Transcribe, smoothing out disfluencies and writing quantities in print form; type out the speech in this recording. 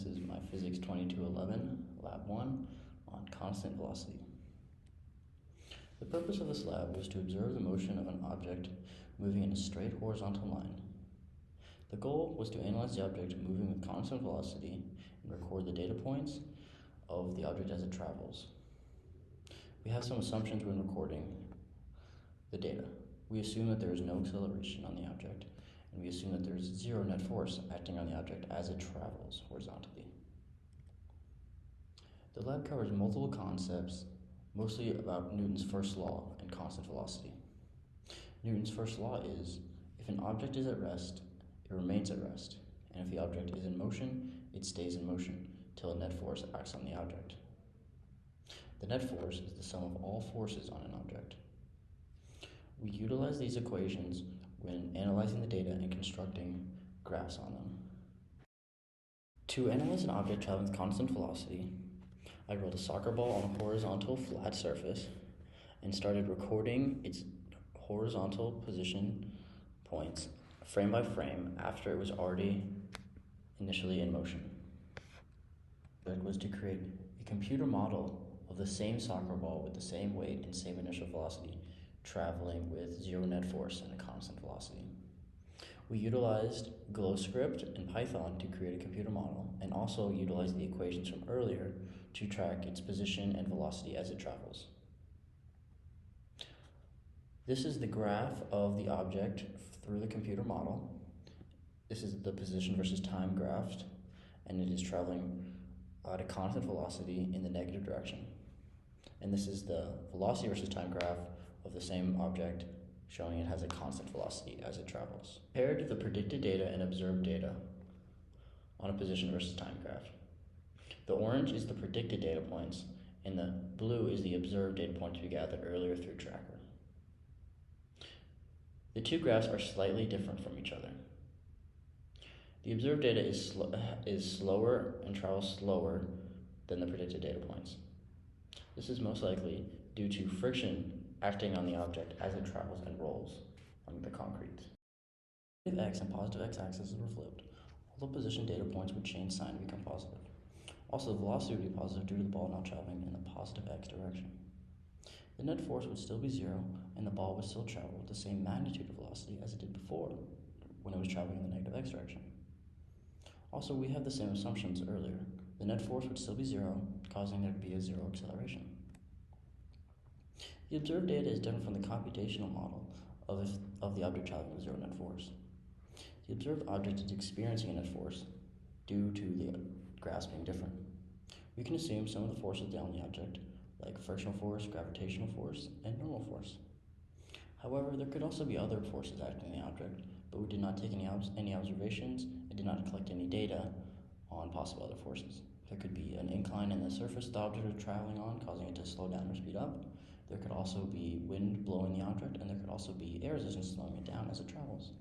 this is my Physics 2211, Lab 1, on constant velocity. The purpose of this lab was to observe the motion of an object moving in a straight horizontal line. The goal was to analyze the object moving with constant velocity and record the data points of the object as it travels. We have some assumptions when recording the data. We assume that there is no acceleration on the object, and we assume that there is zero net force acting on the object as it travels horizontally. The lab covers multiple concepts, mostly about Newton's first law and constant velocity. Newton's first law is, if an object is at rest, it remains at rest, and if the object is in motion, it stays in motion till a net force acts on the object. The net force is the sum of all forces on an object. We utilize these equations when analyzing the data and constructing graphs on them. To analyze an object traveling with constant velocity, I rolled a soccer ball on a horizontal flat surface and started recording its horizontal position points frame by frame after it was already initially in motion. It was to create a computer model of the same soccer ball with the same weight and same initial velocity traveling with zero net force and a constant velocity. We utilized GlowScript and Python to create a computer model, and also utilized the equations from earlier to track its position and velocity as it travels. This is the graph of the object through the computer model. This is the position versus time graphed, and it is traveling at a constant velocity in the negative direction. And this is the velocity versus time graph of the same object, showing it has a constant velocity as it travels. Compared the predicted data and observed data on a position versus time graph. The orange is the predicted data points, and the blue is the observed data points we gathered earlier through Tracker. The two graphs are slightly different from each other. The observed data is slower and travels slower than the predicted data points. This is most likely due to friction acting on the object as it travels and rolls on the concrete. If x and positive x-axis were flipped, all the position data points would change sign to become positive. Also, the velocity would be positive due to the ball now traveling in the positive x direction. The net force would still be zero, and the ball would still travel with the same magnitude of velocity as it did before when it was traveling in the negative x direction. Also, we have the same assumptions earlier. The net force would still be zero, causing there to be a zero acceleration. The observed data is different from the computational model of the object traveling with zero net force. The observed object is experiencing a net force due to the graphs being different. We can assume some of the forces on the object, like frictional force, gravitational force, and normal force. However, there could also be other forces acting on the object, but we did not take any observations and did not collect any data on possible other forces. There could be an incline in the surface the object is traveling on, causing it to slow down or speed up. There could also be wind blowing the object, and there could also be air resistance slowing it down as it travels.